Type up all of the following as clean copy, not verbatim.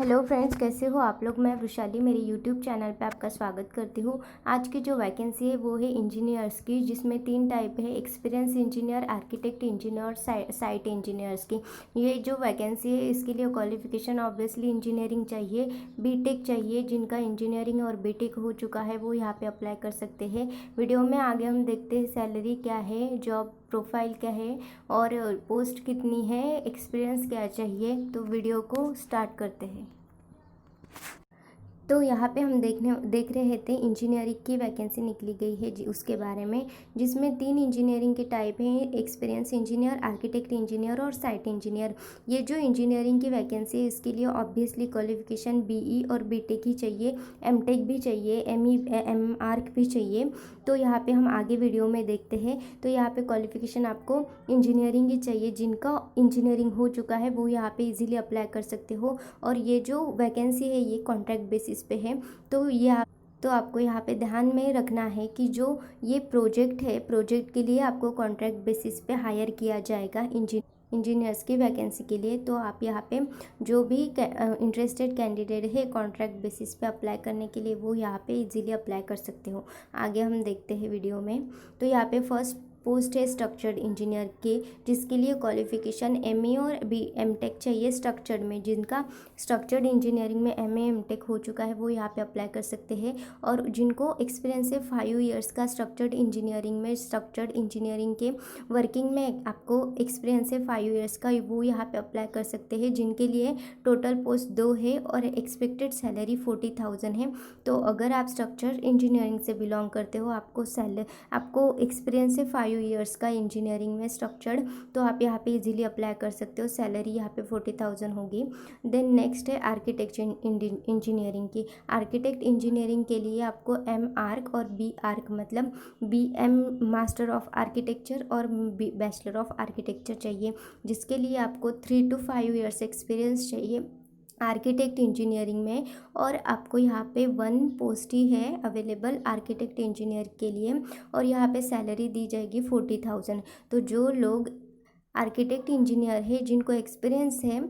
Hello friends, कैसे हो आप लोग। मैं वृशाली मेरे यूट्यूब चैनल पे आपका स्वागत करती हूँ। आज की जो वैकेंसी है वो है इंजीनियर्स की, जिसमें 3 टाइप है: एक्सपीरियंस इंजीनियर, आर्किटेक्ट इंजीनियर और साइट इंजीनियर्स की। ये जो वैकेंसी है इसके लिए क्वालिफिकेशन ऑब्वियसली इंजीनियरिंग चाहिए, बीटेक चाहिए। जिनका इंजीनियरिंग और बीटेक हो चुका है वो यहाँ पे अप्लाई कर सकते हैं। वीडियो में आगे हम देखते हैं सैलरी क्या है, जॉब प्रोफाइल क्या है और पोस्ट कितनी है, एक्सपीरियंस क्या चाहिए। तो वीडियो को स्टार्ट करते हैं। तो यहाँ पे हम देख रहे थे इंजीनियरिंग की वैकेंसी निकली गई है उसके बारे में, जिसमें 3 इंजीनियरिंग के टाइप हैं: एक्सपीरियंस इंजीनियर, आर्किटेक्ट इंजीनियर और साइट इंजीनियर। ये जो इंजीनियरिंग की वैकेंसी है इसके लिए ऑब्वियसली क्वालिफिकेशन बीई और बीटेक ही चाहिए, एमटेक भी चाहिए, एम आर्क भी चाहिए। तो यहाँ पे हम आगे वीडियो में देखते हैं। तो यहाँ पे क्वालिफिकेशन आपको इंजीनियरिंग ही चाहिए। जिनका इंजीनियरिंग हो चुका है वो यहाँ पे इजीली अप्लाई कर सकते हो। और ये जो वैकेंसी है ये कॉन्ट्रैक्ट बेसिस पे है। तो आपको यहाँ पे ध्यान में रखना है कि जो ये प्रोजेक्ट है, प्रोजेक्ट के लिए आपको कॉन्ट्रैक्ट बेसिस पे हायर किया जाएगा इंजीनियर्स की वैकेंसी के लिए। तो आप यहाँ पे जो भी इंटरेस्टेड कैंडिडेट है कॉन्ट्रैक्ट बेसिस पे अप्लाई करने के लिए वो यहाँ पे इजीली अप्लाई कर सकते हो। आगे हम देखते हैं वीडियो में। तो यहाँ पे फर्स्ट पोस्ट है स्ट्रक्चर्ड इंजीनियर के, जिसके लिए क्वालिफिकेशन एमए और एमटेक चाहिए स्ट्रक्चर्ड में। जिनका स्ट्रक्चर्ड इंजीनियरिंग में एमए एमटेक हो चुका है वो यहाँ पे अप्लाई कर सकते हैं। और जिनको एक्सपीरियंस है 5 ईयर्स का स्ट्रक्चर्ड इंजीनियरिंग के वर्किंग में आपको एक्सपीरियंस है 5 ईयर्स का, वो यहाँ पे अप्लाई कर सकते हैं। जिनके लिए टोटल पोस्ट 2 है और एक्सपेक्टेड सैलरी 40,000 है। तो अगर आप स्ट्रक्चर इंजीनियरिंग से बिलोंग करते हो, आपको एक्सपीरियंस है 5 ईयर्स का इंजीनियरिंग में स्ट्रक्चर्ड, तो आप यहाँ पे इजीली अप्लाई कर सकते हो। सैलरी यहाँ पे 40,000 होगी। देन नेक्स्ट है आर्किटेक्चर इंजीनियरिंग की। आर्किटेक्ट इंजीनियरिंग के लिए आपको एम आर्क और बी आर्क, मतलब B M master of architecture और बैचलर ऑफ आर्किटेक्चर चाहिए, जिसके लिए आपको 3 to 5 ईयर्स एक्सपीरियंस चाहिए आर्किटेक्ट इंजीनियरिंग में। और आपको यहाँ पे 1 पोस्ट ही है अवेलेबल आर्किटेक्ट इंजीनियर के लिए, और यहाँ पे सैलरी दी जाएगी 40,000। तो जो लोग आर्किटेक्ट इंजीनियर है, जिनको एक्सपीरियंस है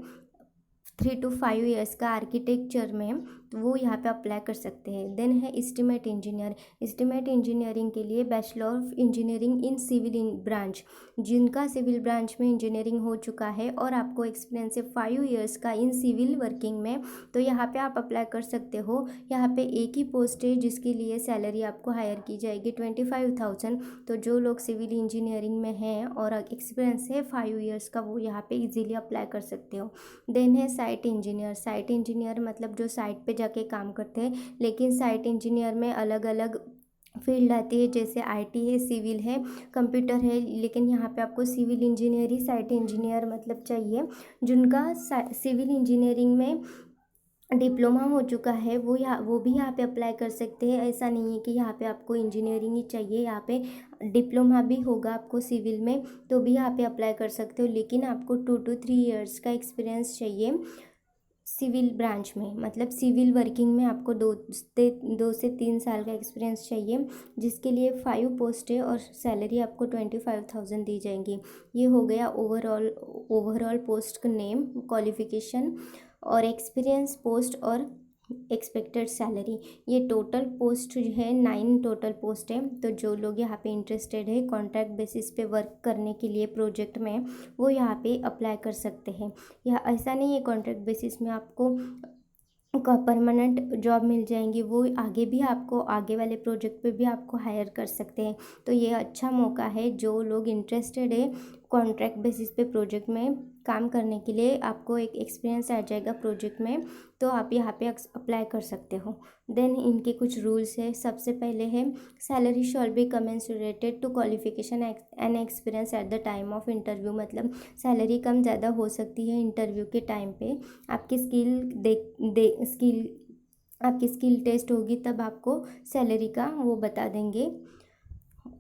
3 to 5 ईयर्स का आर्किटेक्चर में, तो वो यहाँ पे अप्लाई कर सकते हैं। देन है एस्टिमेट इंजीनियर। एस्टिमेट इंजीनियरिंग के लिए bachelor of engineering in civil branch. जिनका सिविल ब्रांच में इंजीनियरिंग हो चुका है और आपको एक्सपीरियंस है 5 ईयर्स का इन सिविल वर्किंग में, तो यहाँ पे आप अप्लाई कर सकते हो। यहाँ पे एक ही पोस्ट है जिसके लिए सैलरी आपको हायर की जाएगी 25,000। तो जो लोग सिविल इंजीनियरिंग में हैं और एक्सपीरियंस है 5 ईयर्स का, वो यहाँ पे इजीली अप्लाई कर सकते हो। देन है साइट इंजीनियर। साइट इंजीनियर मतलब जो साइट पे जाके काम करते हैं, लेकिन साइट इंजीनियर में अलग अलग फील्ड आती है, जैसे आईटी है, सिविल है, कंप्यूटर है। लेकिन यहाँ पे आपको सिविल इंजीनियर ही साइट इंजीनियर मतलब चाहिए। जिनका सिविल इंजीनियरिंग में डिप्लोमा हो चुका है वो भी यहाँ पे अप्लाई कर सकते हैं। ऐसा नहीं है कि यहाँ पे आपको इंजीनियरिंग ही चाहिए, यहाँ पे डिप्लोमा भी होगा आपको सिविल में, तो भी यहाँ पे अप्लाई कर सकते हो। लेकिन आपको 2 to 3 ईयर्स का एक्सपीरियंस चाहिए सिविल ब्रांच में, मतलब सिविल वर्किंग में आपको 2 से 3 साल का एक्सपीरियंस चाहिए। जिसके लिए 5 पोस्ट है और सैलरी आपको 25,000 दी जाएंगी। ये हो गया ओवरऑल पोस्ट का नेम, क्वालिफिकेशन और एक्सपीरियंस, पोस्ट और एक्सपेक्टेड सैलरी। ये टोटल पोस्ट जो है 9 टोटल पोस्ट है। तो जो लोग यहाँ पे इंटरेस्टेड है कॉन्ट्रैक्ट बेसिस पे वर्क करने के लिए प्रोजेक्ट में, वो यहाँ पे अप्लाई कर सकते हैं। यह ऐसा नहीं है कॉन्ट्रैक्ट बेसिस में आपको परमानेंट जॉब मिल जाएंगी, वो आगे वाले प्रोजेक्ट पे भी आपको हायर कर सकते हैं। तो ये अच्छा मौका है। जो लोग इंटरेस्टेड है कॉन्ट्रैक्ट बेसिस पे प्रोजेक्ट में काम करने के लिए, आपको एक एक्सपीरियंस आ जाएगा प्रोजेक्ट में, तो आप यहाँ पे अप्लाई कर सकते हो। देन इनके कुछ रूल्स है। सबसे पहले है salary shall be commensurated to qualification and experience at the time of interview. मतलब सैलरी कम ज़्यादा हो सकती है इंटरव्यू के टाइम पे। आपकी आपकी स्किल टेस्ट होगी तब आपको सैलरी का वो बता देंगे।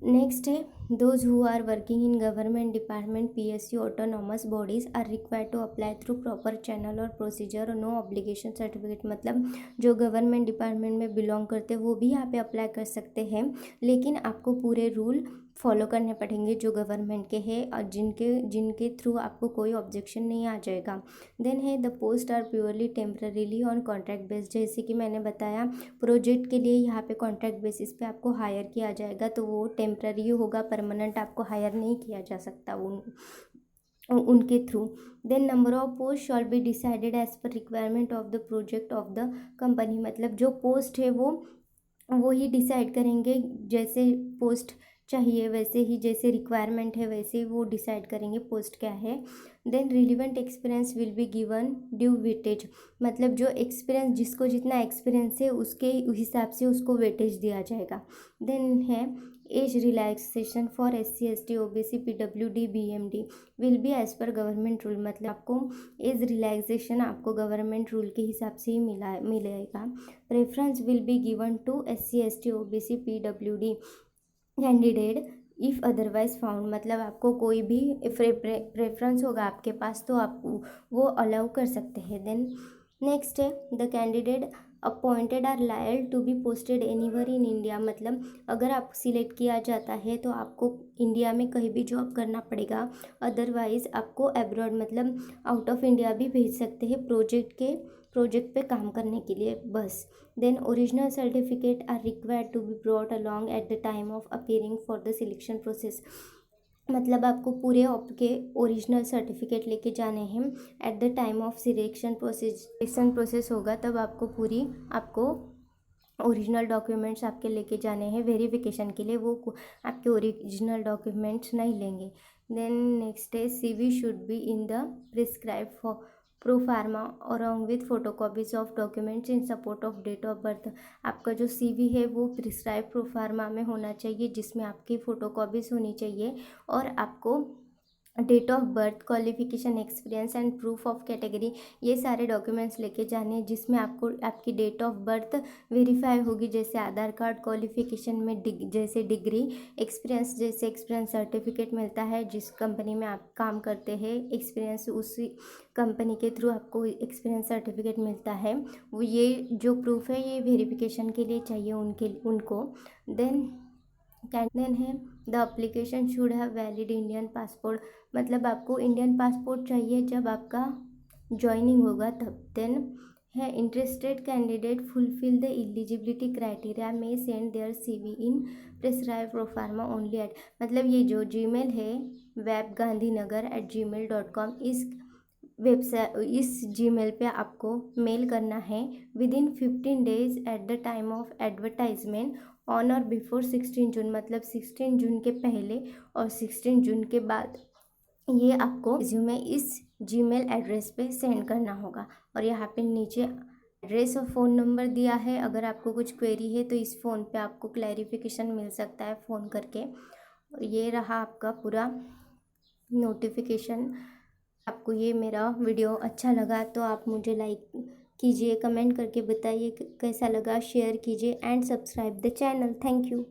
नेक्स्ट है those who are working in government department, PSU, autonomous bodies are required to apply through proper channel और प्रोसीजर और नो ऑब्लिगेशन सर्टिफिकेट। मतलब जो गवर्नमेंट डिपार्टमेंट में बिलोंग करते हैं वो भी यहाँ पे अप्लाई कर सकते हैं, लेकिन आपको पूरे रूल फॉलो करने पड़ेंगे जो गवर्नमेंट के हैं और जिनके थ्रू आपको कोई ऑब्जेक्शन नहीं आ जाएगा। देन है the post are purely temporarily on contract base, जैसे कि मैंने बताया प्रोजेक्ट के लिए यहाँ पे कॉन्ट्रैक्ट बेसिस पे आपको हायर किया जाएगा, तो वो टेम्पररी होगा, परमानेंट आपको हायर नहीं किया जा सकता उनके through. Then number of post shall be decided as per requirement of the project of the company, मतलब जो पोस्ट है वो ही डिसाइड करेंगे, जैसे पोस्ट चाहिए वैसे ही, जैसे रिक्वायरमेंट है वैसे ही वो डिसाइड करेंगे पोस्ट क्या है। Then relevant experience will be given due weightage, मतलब जो एक्सपीरियंस, जिसको जितना एक्सपीरियंस है उसके हिसाब से उसको वेटेज दिया जाएगा। देन है age relaxation for SC ST OBC PWD BMD will be as per government rule, मतलब आपको एज रिलैक्सेशन आपको गवर्नमेंट रूल के हिसाब से ही मिलेगा। Preference will be given to SC ST OBC PWD candidate if otherwise found, मतलब आपको कोई भी प्रेफरेंस होगा आपके पास तो आप वो अलाउ कर सकते हैं। देन नेक्स्ट है द कैंडिडेट अपॉइंटेड आर लायल to be posted anywhere in India, मतलब अगर आप सिलेक्ट किया जाता है तो आपको इंडिया में कहीं भी जॉब करना पड़ेगा, अदरवाइज आपको अब्रॉड मतलब आउट ऑफ इंडिया भी भेज सकते हैं प्रोजेक्ट पे काम करने के लिए बस। Then original certificate are required to be brought along at the time of appearing for the selection process, मतलब आपको पूरे आपके ओरिजिनल सर्टिफिकेट लेके जाने हैं at the time of selection process होगा, तब आपको ओरिजिनल डॉक्यूमेंट्स आपके लेके जाने हैं वेरिफिकेशन के लिए, वो आपके ओरिजिनल डॉक्यूमेंट्स नहीं लेंगे। देन नेक्स्ट है CV should be in the prescribe for pro forma along with photocopies of documents in support of date of birth, आपका जो CV है वो प्रिस्क्राइब प्रो फार्मा में होना चाहिए, जिसमें आपकी फ़ोटोकॉपीज होनी चाहिए और आपको date of birth, qualification, experience and proof of category, ये सारे डॉक्यूमेंट्स लेके जाने हैं, जिसमें आपको आपकी डेट ऑफ बर्थ वेरीफाई होगी, जैसे आधार कार्ड, क्वालिफिकेशन में जैसे डिग्री, एक्सपीरियंस जैसे एक्सपीरियंस सर्टिफिकेट मिलता है जिस कंपनी में आप काम करते हैं, एक्सपीरियंस उसी कंपनी के थ्रू आपको एक्सपीरियंस सर्टिफिकेट मिलता है, वो ये जो प्रूफ है ये वेरिफिकेशन के लिए चाहिए उनको। देन है the application should have valid Indian passport, मतलब आपको इंडियन पासपोर्ट चाहिए जब आपका ज्वाइनिंग होगा तब। देन है interested candidate fulfil the eligibility criteria may send their CV in prescribe proforma only at, मतलब ये जो जीमेल है webgandhinagar@gmail.com, इस जीमेल पे आपको मेल करना है with in 15 days at the time of advertisement on और बिफोर 16 जून, मतलब 16 जून के पहले और 16 जून के बाद ये आपको रिज्यूमे इस जीमेल एड्रेस पे सेंड करना होगा। और यहाँ पे नीचे एड्रेस और फ़ोन नंबर दिया है, अगर आपको कुछ क्वेरी है तो इस फ़ोन पे आपको क्लैरिफिकेशन मिल सकता है फ़ोन करके। और ये रहा आपका पूरा नोटिफिकेशन। आपको ये मेरा वीडियो अच्छा लगा तो आप मुझे लाइक कीजिए, कमेंट करके बताइए कैसा लगा, शेयर कीजिए and subscribe the channel. Thank you.